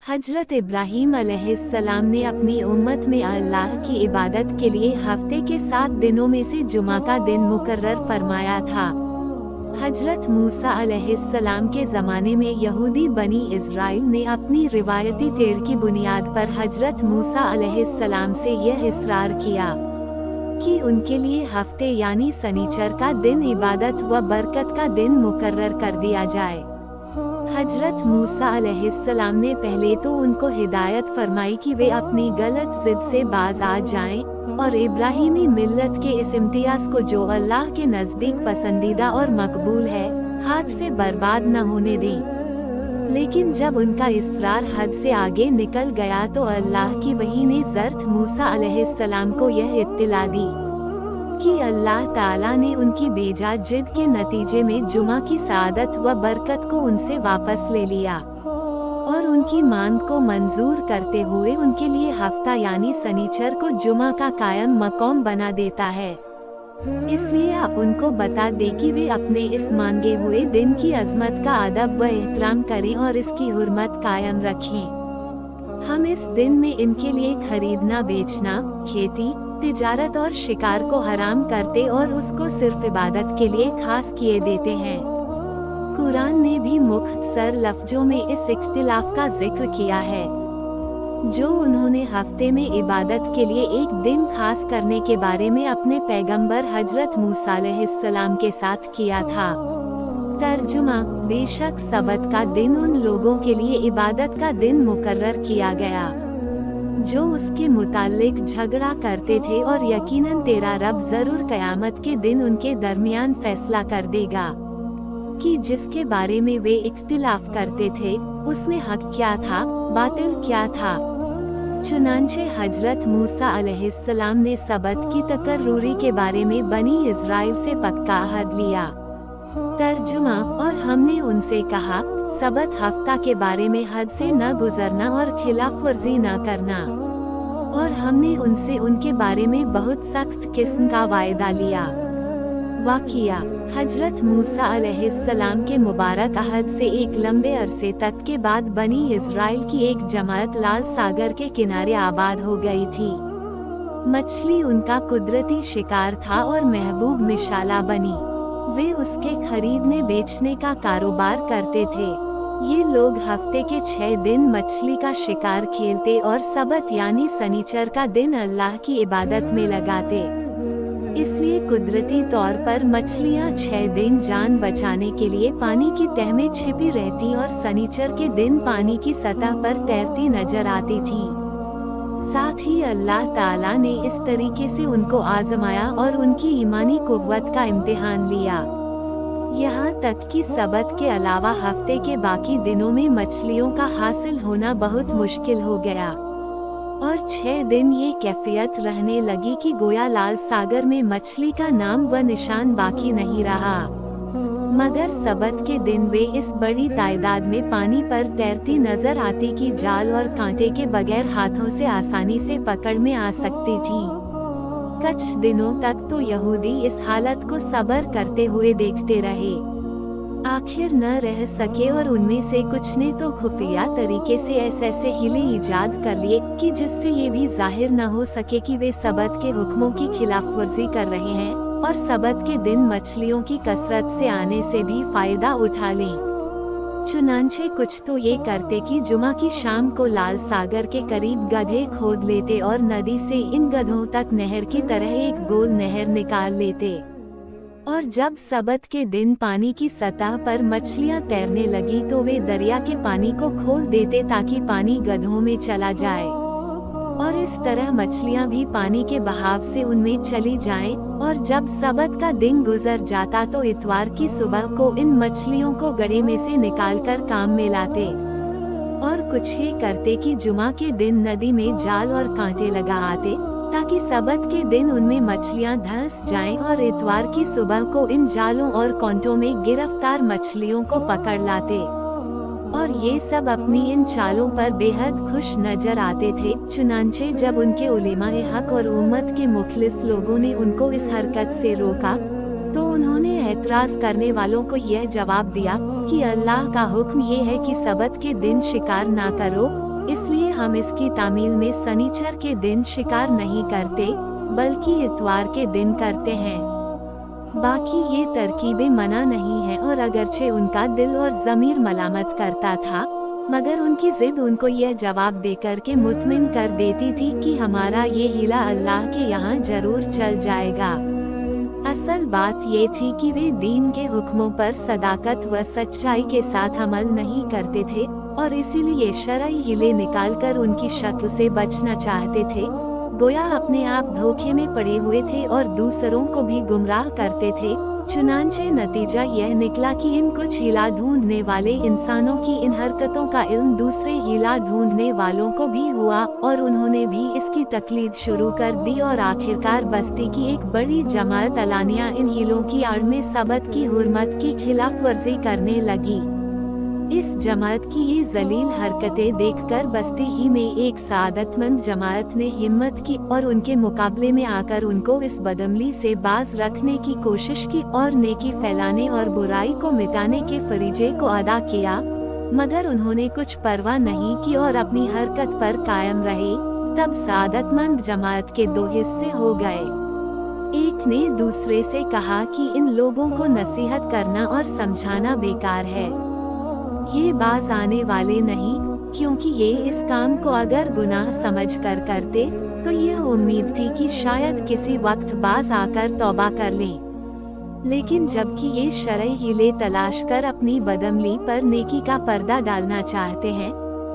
हजरत इब्राहीम अलैहिस्सलाम ने अपनी उम्मत में अल्लाह की इबादत के लिए हफ्ते के 7 दिनों में से जुमा का दिन मुकर्रर फरमाया था। हजरत मूसा अलैहिस्सलाम के ज़माने में यहूदी बनी इज़राइल ने अपनी रिवायती टेर की बुनियाद पर हजरत मूसा अलैहिस्सलाम से यह इसरार किया कि उनके लिए हफ्ते यानी शनिचर का दिन इबादत व बरकत का दिन मुकर्रर कर दिया जाए। हजरत मूसा अलैहिस्सलाम ने पहले तो उनको हिदायत फरमाई कि वे अपनी गलत जिद से बाज आ जाएं और इब्राहीमी मिल्लत के इस इम्तियाज को जो अल्लाह के नज़दीक पसंदीदा और मकबूल है, हाथ से बर्बाद न होने दें। लेकिन जब उनका इसरार हद से आगे निकल गया तो अल्लाह की वही ने ज़र्त मूसा अलैहिस्सलाम को यह इत्तिला दी कि अल्लाह ताला ने उनकी बेजा जिद के नतीजे में जुमा की सआदत व बरकत को उनसे वापस ले लिया और उनकी मांग को मंजूर करते हुए उनके लिए हफ्ता यानी शनिचर को जुमा का कायम मकाम बना देता है। इसलिए आप उनको बता दे कि वे अपने इस मांगे हुए दिन की अजमत का अदब व एहतराम करें और इसकी हुर्मत कायम रखें। हम इस दिन में इनके लिए खरीदना बेचना, खेती, तिजारत और शिकार को हराम करते और उसको सिर्फ इबादत के लिए खास किए देते हैं। कुरान ने भी मुख्तसर लफ्जों में इस इख्तिलाफ का जिक्र किया है जो उन्होंने हफ्ते में इबादत के लिए एक दिन खास करने के बारे में अपने पैगंबर हजरत मूसा अलैहिस्सलाम के साथ किया था। तर्जुमा: बेशक सबत का दिन उन लोगों के लिए इबादत का दिन मुकर्रर किया गया जो उसके मुताल्लिक झगड़ा करते थे और यकीनन तेरा रब जरूर कयामत के दिन उनके दरमियान फैसला कर देगा कि जिसके बारे में वे इख्तिलाफ करते थे उसमें हक क्या था, बातिल क्या था। चुनांचे हजरत मूसा अलैहिस्सलाम ने सबत की तकर्रूरी के बारे में बनी इज़राइल से पक्का अहद लिया। तर्जुमा: और हमने उनसे कहा, सबत हफ्ता के बारे में हद से न गुजरना और खिलाफ वर्जी न करना, और हमने उनसे उनके बारे में बहुत सख्त किस्म का वायदा लिया। वाक़िया: हजरत मूसा अलैहिस्सलाम के मुबारक अहद से एक लंबे अरसे तक के बाद बनी इज़राइल की एक जमात लाल सागर के किनारे आबाद हो गई थी। मछली उनका कुदरती शिकार था और महबूब मिशाला बनी। वे उसके खरीदने बेचने का कारोबार करते थे। ये लोग हफ्ते के 6 दिन मछली का शिकार खेलते और सबत यानी शनिचर का दिन अल्लाह की इबादत में लगाते। इसलिए कुदरती तौर पर मछलियाँ 6 दिन जान बचाने के लिए पानी की तह में छिपी रहती और शनिचर के दिन पानी की सतह पर तैरती नजर आती थीं। साथ ही अल्लाह ताला ने इस तरीके से उनको आजमाया और उनकी ईमानी कुव्वत का इम्तिहान लिया, यहाँ तक कि सबत के अलावा हफ्ते के बाकी दिनों में मछलियों का हासिल होना बहुत मुश्किल हो गया और 6 दिन ये कैफियत रहने लगी कि गोया लाल सागर में मछली का नाम व निशान बाकी नहीं रहा। मगर सबत के दिन वे इस बड़ी तादाद में पानी पर तैरती नजर आती कि जाल और कांटे के बगैर हाथों से आसानी से पकड़ में आ सकती थीं। कुछ दिनों तक तो यहूदी इस हालत को सब्र करते हुए देखते रहे। आखिर न रह सके और उनमें से कुछ ने तो खुफिया तरीके से ऐसे हीले इजाद कर लिए कि जिससे ये भी जाहिर न हो सके कि वे सबत के हुक्मों की खिलाफ वर्जी कर रहे हैं और सबत के दिन मछलियों की कसरत से आने से भी फायदा उठा लें। चुनांचे कुछ तो ये करते कि जुमा की शाम को लाल सागर के करीब गड्ढे खोद लेते और नदी से इन गड्ढों तक नहर की तरह एक गोल नहर निकाल लेते, और जब सबत के दिन पानी की सतह पर मछलियां तैरने लगी तो वे दरिया के पानी को खोल देते ताकि पानी गड्ढों में चला जाए और इस तरह मछलियां भी पानी के बहाव से उनमें चली जाएं, और जब सबत का दिन गुजर जाता तो इतवार की सुबह को इन मछलियों को गड्ढे में से निकालकर काम में लाते। और कुछ ये करते कि जुमा के दिन नदी में जाल और कांटे लगा आते ताकि सबत के दिन उनमें मछलियां धंस जाएं और इतवार की सुबह को इन जालों और कांटों में गिरफ्तार मछलियों को पकड़ लाते। और ये सब अपनी इन चालों पर बेहद खुश नजर आते थे। चुनांचे जब उनके उलेमाए हक और उम्मत के मुखलिस लोगों ने उनको इस हरकत से रोका तो उन्होंने एतराज करने वालों को यह जवाब दिया कि अल्लाह का हुक्म ये है कि सबत के दिन शिकार ना करो, इसलिए हम इसकी तामील में शनिचर के दिन शिकार नहीं करते, बल्कि इतवार के दिन करते हैं। बाकी ये तरकीबें मना नहीं है, और अगरचे उनका दिल और ज़मीर मलामत करता था, मगर उनकी जिद उनको यह जवाब देकर के मुतमिन कर देती थी कि हमारा ये हीला अल्लाह के यहाँ जरूर चल जाएगा। असल बात ये थी कि वे दीन के हुक्मों पर सदाकत व सच्चाई के साथ अमल नहीं करते थे, और इसीलिए शरई हीले निकालकर उनकी शक्ल से बचना चाहते थे। गोया अपने आप धोखे में पड़े हुए थे और दूसरों को भी गुमराह करते थे। चुनांचे नतीजा यह निकला कि इन कुछ हीला ढूंढने वाले इंसानों की इन हरकतों का इल्म दूसरे हीला ढूंढने वालों को भी हुआ, और उन्होंने भी इसकी तकलीद शुरू कर दी, और आखिरकार बस्ती की एक बड़ी जमात अलानिया इन हीलों की आड़ में सबत की हुर्मत की खिलाफ वर्जी करने लगी। इस जमात की ये जलील हरकतें देखकर बस्ती ही में एक सादतमंद जमात ने हिम्मत की और उनके मुकाबले में आकर उनको इस बदअमली से बाज रखने की कोशिश की और नेकी फैलाने और बुराई को मिटाने के फरीजे को अदा किया, मगर उन्होंने कुछ परवाह नहीं की और अपनी हरकत पर कायम रहे। तब सादतमंद जमात के दो हिस्से हो गए। एक ने दूसरे से कहा कि इन लोगों को नसीहत करना और समझाना बेकार है, ये बाज आने वाले नहीं, क्योंकि ये इस काम को अगर गुनाह समझ कर करते तो यह उम्मीद थी कि शायद किसी वक्त बाज आकर तौबा कर लें। लेकिन जबकि ये शरई हीले तलाश कर अपनी बदअमली पर नेकी का पर्दा डालना चाहते हैं,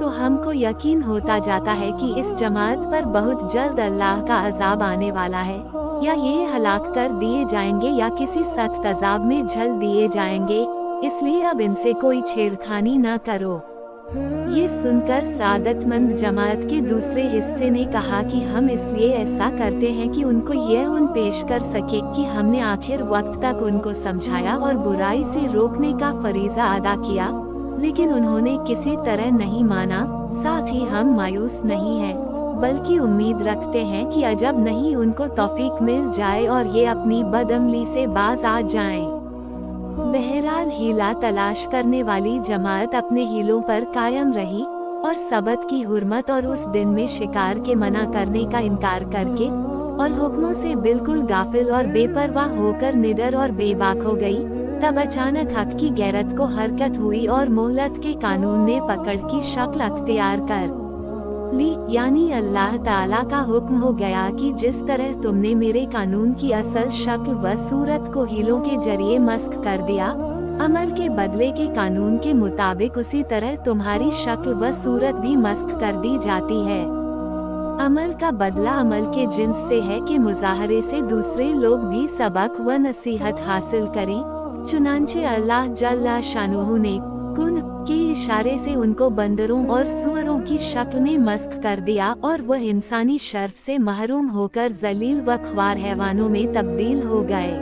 तो हमको यकीन होता जाता है कि इस जमात पर बहुत जल्द अल्लाह का अजाब आने वाला है, या ये हलाक कर दिए जाएंगे या किसी सख्त अजाब में झल दिए जाएंगे। इसलिए अब इनसे कोई छेड़खानी न करो। ये सुनकर सादतमंद जमात के दूसरे हिस्से ने कहा कि हम इसलिए ऐसा करते हैं कि उनको यह उन पेश कर सके कि हमने आखिर वक्त तक उनको समझाया और बुराई से रोकने का फरीजा अदा किया, लेकिन उन्होंने किसी तरह नहीं माना। साथ ही हम मायूस नहीं हैं, बल्कि उम्मीद रखते हैं कि अजब नहीं उनको तौफीक मिल जाए और ये अपनी बदअमली से बाज आ जाएं। बहरहाल हीला तलाश करने वाली जमात अपने हीलों पर कायम रही और सबत की हुर्मत और उस दिन में शिकार के मना करने का इनकार करके और हुक्मों से बिल्कुल गाफिल और बेपरवाह होकर निडर और बेबाक हो गई। तब अचानक हक की गैरत को हरकत हुई और मोहलत के कानून ने पकड़ की शक्ल अख्तियार कर ली, यानी अल्लाह ताला का हुक्म हो गया कि जिस तरह तुमने मेरे कानून की असल शक्ल व सूरत को हीलों के जरिए मस्क कर दिया, अमल के बदले के कानून के मुताबिक उसी तरह तुम्हारी शक्ल व सूरत भी मस्क कर दी जाती है। अमल का बदला अमल के जिन्स से है कि मुजाहरे से दूसरे लोग भी सबक व नसीहत हासिल करें। चुनांचे अल्लाह जल्ला शानुहु ने कुन के इशारे से उनको बंदरों और सूअरों की शक्ल में मस्क कर दिया और वह इंसानी शर्फ से महरूम होकर जलील व ख्वार हैवानों में तब्दील हो गए।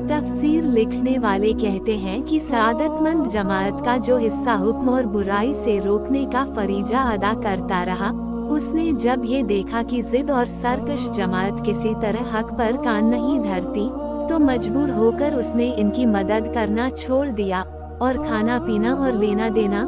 तफसीर लिखने वाले कहते हैं कि सादतमंद जमात का जो हिस्सा हुक्म और बुराई से रोकने का फरीजा अदा करता रहा, उसने जब ये देखा कि जिद और सरकश जमात किसी तरह हक पर कान नहीं धरती, तो मजबूर होकर उसने इनकी मदद करना छोड़ दिया और खाना पीना और लेना देना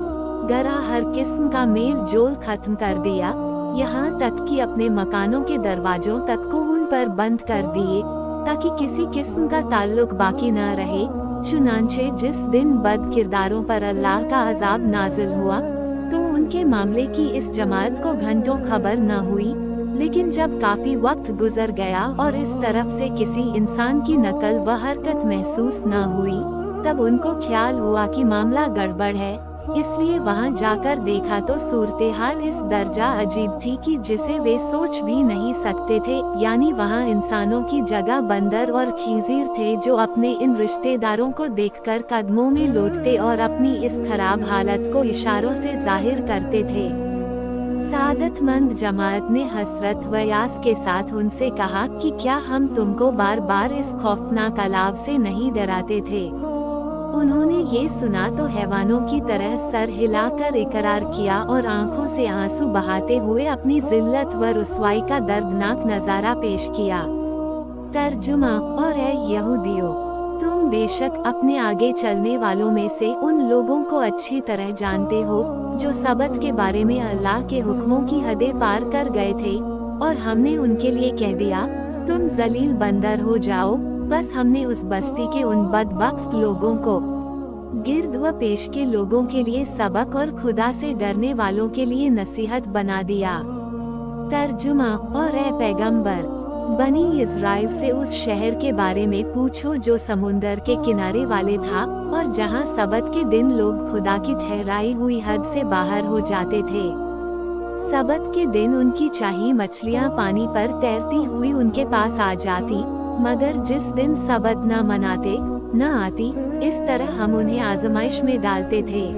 गरा हर किस्म का मेल जोल खत्म कर दिया, यहाँ तक कि अपने मकानों के दरवाजों तक को उन पर बंद कर दिए ताकि किसी किस्म का ताल्लुक बाकी न रहे। चुनांचे जिस दिन बद किरदारों पर अल्लाह का अजाब नाजिल हुआ तो उनके मामले की इस जमात को घंटों खबर न हुई, लेकिन जब काफी वक्त गुजर गया और इस तरफ से किसी इंसान की नकल व हरकत महसूस न हुई, तब उनको ख्याल हुआ कि मामला गड़बड़ है। इसलिए वहां जाकर देखा तो सूरत हाल इस दर्जा अजीब थी कि जिसे वे सोच भी नहीं सकते थे, यानी वहां इंसानों की जगह बंदर और खींजीर थे जो अपने इन रिश्तेदारों को देखकर कदमों में लौटते और अपनी इस खराब हालत को इशारों से जाहिर करते थे। सादतमंद जमात ने हसरत व यास के साथ उनसे कहा कि क्या हम तुमको बार बार इस खौफनाक अलाव से नहीं डराते थे? उन्होंने ये सुना तो हैवानों की तरह सर हिलाकर इकरार किया और आंखों से आंसू बहाते हुए अपनी जिल्लत व रुसवाई का दर्दनाक नजारा पेश किया। तर्जुमा। और ऐ यहूदियों, तुम बेशक अपने आगे चलने वालों में से उन लोगों को अच्छी तरह जानते हो जो सबत के बारे में अल्लाह के हुक्मों की हदें पार कर गए थे, और हमने उनके लिए कह दिया तुम जलील बंदर हो जाओ। बस हमने उस बस्ती के उन बदबख्त लोगों को गिर्द व पेश के लोगों के लिए सबक और खुदा से डरने वालों के लिए नसीहत बना दिया। तर्जुमा। और ए पैगंबर, बनी इज़राइल से उस शहर के बारे में पूछो जो समुंदर के किनारे वाले था और जहां सबत के दिन लोग खुदा की ठहराई हुई हद से बाहर हो जाते थे। सबत के दिन उनकी चाही मछलियां पानी पर तैरती हुई उनके पास आ जाती, मगर जिस दिन सबत न मनाते न आती, इस तरह हम उन्हें आजमाइश में डालते थे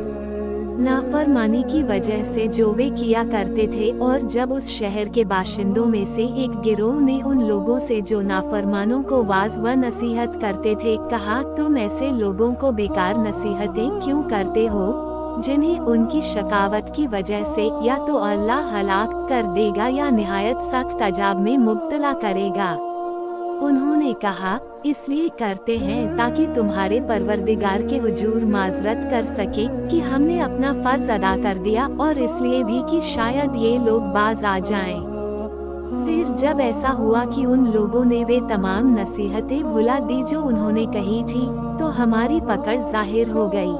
नाफरमानी की वजह से जो वे किया करते थे। और जब उस शहर के बाशिंदों में से एक गिरोह ने उन लोगों से जो नाफरमानों को वाज व नसीहत करते थे कहा, तुम ऐसे लोगों को बेकार नसीहतें क्यों करते हो जिन्हें उनकी शकावत की वजह से या तो अल्लाह हलाक कर देगा या निहायत सख्त अजाब में मुब्तला करेगा। उन्होंने कहा, इसलिए करते हैं ताकि तुम्हारे परवरदिगार के हुजूर माजरत कर सके कि हमने अपना फर्ज अदा कर दिया, और इसलिए भी कि शायद ये लोग बाज आ जाएं। फिर जब ऐसा हुआ कि उन लोगों ने वे तमाम नसीहतें भुला दी जो उन्होंने कही थी, तो हमारी पकड़ जाहिर हो गई।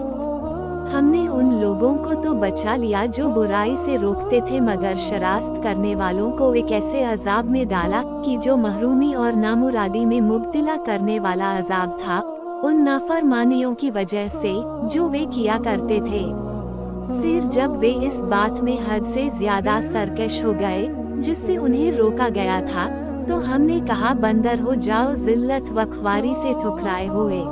हमने उन लोगों को तो बचा लिया जो बुराई से रोकते थे, मगर शरास्त करने वालों को एक ऐसे अजाब में डाला कि जो महरूमी और नामुरादी में मुब्तला करने वाला अजाब था, उन नाफरमानियों की वजह से जो वे किया करते थे। फिर जब वे इस बात में हद से ज्यादा सरकश हो गए जिससे उन्हें रोका गया था, तो हमने कहा, बंदर हो जाओ जिल्लत व ख्वारी से ठुकराए हुए।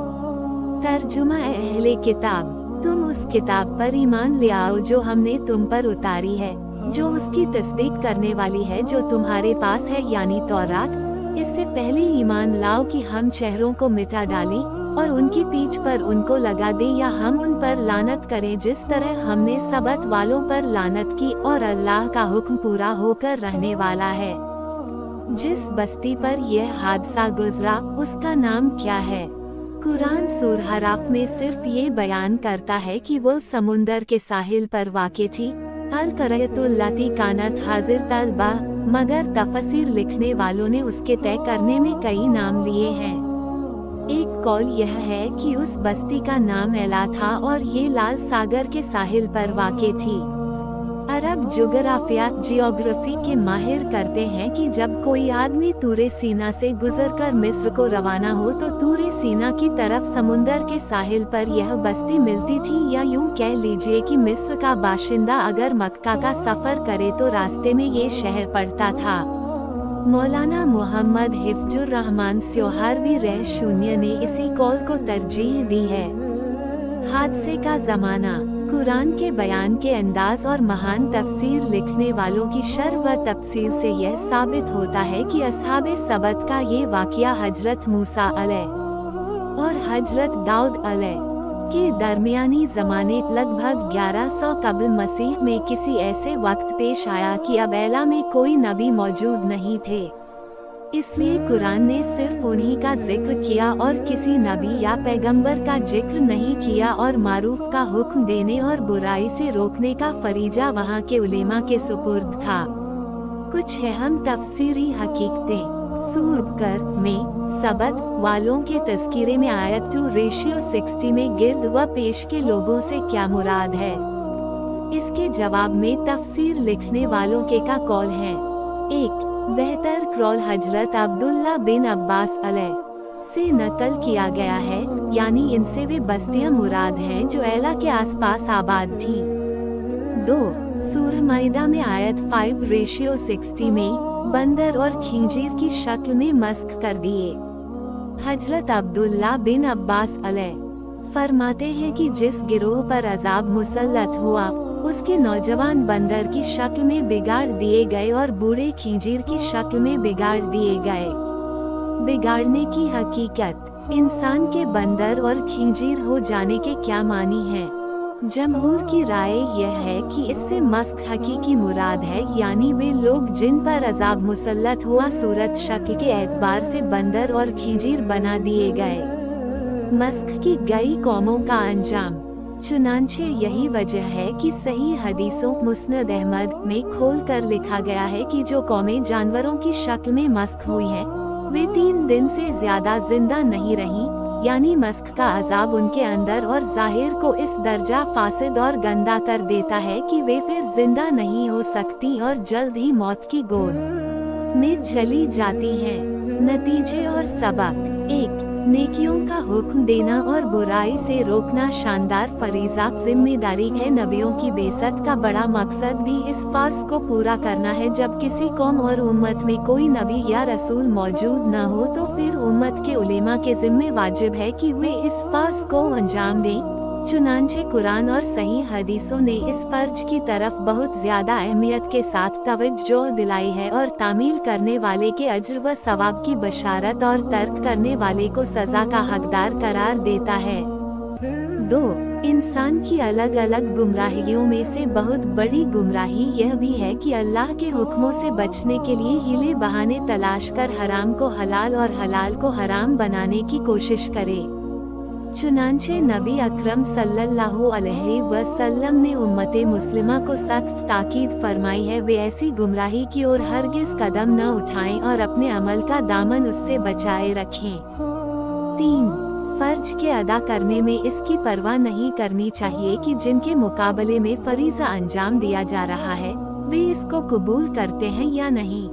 तर्जुमा। अहले किताब, तुम उस किताब पर ईमान ले आओ जो हमने तुम पर उतारी है, जो उसकी तस्दीक करने वाली है जो तुम्हारे पास है, यानी तौरात। इससे पहले ईमान लाओ कि हम चेहरों को मिटा डालें और उनकी पीठ पर उनको लगा दें, या हम उन पर लानत करें जिस तरह हमने सबत वालों पर लानत की, और अल्लाह का हुक्म पूरा होकर रहने वाला है। जिस बस्ती पर यह हादसा गुजरा उसका नाम क्या है? कुरान सूरह अराफ में सिर्फ ये बयान करता है कि वो समुंदर के साहिल पर वाक़े थी, अल-क़रयतुल्लती कानत हाजिर तलबा, मगर तफसीर लिखने वालों ने उसके तय करने में कई नाम लिए हैं। एक कौल यह है कि उस बस्ती का नाम एला था और ये लाल सागर के साहिल पर वाक़े थी। अरब जोग्राफिया जियोग्राफी के माहिर करते हैं कि जब कोई आदमी तूरे सीना से गुजरकर मिस्र को रवाना हो तो तूरे सीना की तरफ समुंदर के साहिल पर यह बस्ती मिलती थी, या यूं कह लीजिए कि मिस्र का बाशिंदा अगर मक्का का सफर करे तो रास्ते में ये शहर पड़ता था। मौलाना मोहम्मद हिफ्जुर रहमान स्योहारवी रह शून्य ने इसी कौल को तरजीह दी है। हादसे का जमाना, कुरान के बयान के अंदाज और महान तफसीर लिखने वालों की शर्ह व तफसीर से यह साबित होता है कि अस्हाबे सबत का ये वाक़या हजरत मूसा अलैह और हजरत दाऊद अलैह के दरमियानी ज़माने लगभग 1100 कबल मसीह में किसी ऐसे वक्त पेश आया कि अब एला में कोई नबी मौजूद नहीं थे। इसलिए कुरान ने सिर्फ उन्हीं का जिक्र किया और किसी नबी या पैगंबर का जिक्र नहीं किया, और मारूफ का हुक्म देने और बुराई से रोकने का फरीजा वहाँ के उलेमा के सुपुर्द था। कुछ अहम तफसीरी हकीकतें। सूरबकर में सबत वालों के तज़किरे में आयत 2:60 में गिर्द व पेश के लोगों से क्या मुराद है? इसके जवाब में तफसीर लिखने वालों के का कौल है। एक बेहतर क्रॉल हजरत अब्दुल्ला बिन अब्बास अलैह से नकल किया गया है, यानी इनसे वे बस्तियां मुराद हैं जो एला के आसपास आबाद थीं। 2 सूरह माइदा में आयत 5:60 में बंदर और खींजीर की शक्ल में मस्क कर दिए। हजरत अब्दुल्ला बिन अब्बास अलैह फरमाते हैं कि जिस गिरोह पर अजाब मुसल्लत हुआ उसके नौजवान बंदर की शक्ल में बिगाड़ दिए गए और बूढ़े खींजीर की शक्ल में बिगाड़ दिए गए। बिगाड़ने की हकीकत, इंसान के बंदर और खींजीर हो जाने के क्या मानी है? जमहूर की राय यह है कि इससे मस्क हकीकी मुराद है, यानी वे लोग जिन पर अजाब मुसल्लत हुआ सूरत शक्ल के एतबार से बंदर और खींजीर बना दिए गए। मस्ख की गई कौमों का अंजाम। चुनांचे यही वजह है कि सही हदीसों मुस्नद अहमद में खोल कर लिखा गया है कि जो कौमें जानवरों की शक्ल में मस्ख हुई हैं, वे 3 दिन से ज्यादा जिंदा नहीं रहीं, यानी मस्ख का अजाब उनके अंदर और जाहिर को इस दर्जा फासिद और गंदा कर देता है कि वे फिर जिंदा नहीं हो सकती और जल्द ही मौत की गोद में चली जाती हैं। नतीजे और सबक। 1. नेकियों का हुक्म देना और बुराई से रोकना शानदार फरीज़ा जिम्मेदारी है। नबियों की बेसत का बड़ा मकसद भी इस फर्ज को पूरा करना है। जब किसी कौम और उम्मत में कोई नबी या रसूल मौजूद न हो तो फिर उम्मत के उलेमा के जिम्मे वाजिब है कि वे इस फर्ज को अंजाम दें। चुनांचे कुरान और सही हदीसों ने इस फर्ज की तरफ बहुत ज्यादा अहमियत के साथ तवज्जो दिलाई है और तामील करने वाले के अज्र व सवाब की बशारत और तर्क करने वाले को सजा का हकदार करार देता है। 2. इंसान की अलग अलग गुमराहियों में से बहुत बड़ी गुमराही यह भी है कि अल्लाह के हुक्मों से बचने के लिए हीले बहाने तलाश कर हराम को हलाल और हलाल को हराम बनाने की कोशिश करे। चुनांचे नबी अकरम सल्लल्लाहु अलैहि वसल्लम ने उम्मते मुस्लिमा को सख्त ताकीद फरमाई है वे ऐसी गुमराही की ओर हरगिज कदम न उठाएं और अपने अमल का दामन उससे बचाए रखें। 3. फर्ज के अदा करने में इसकी परवाह नहीं करनी चाहिए कि जिनके मुकाबले में फरीज़ा अंजाम दिया जा रहा है वे इसको कबूल करते हैं या नहीं।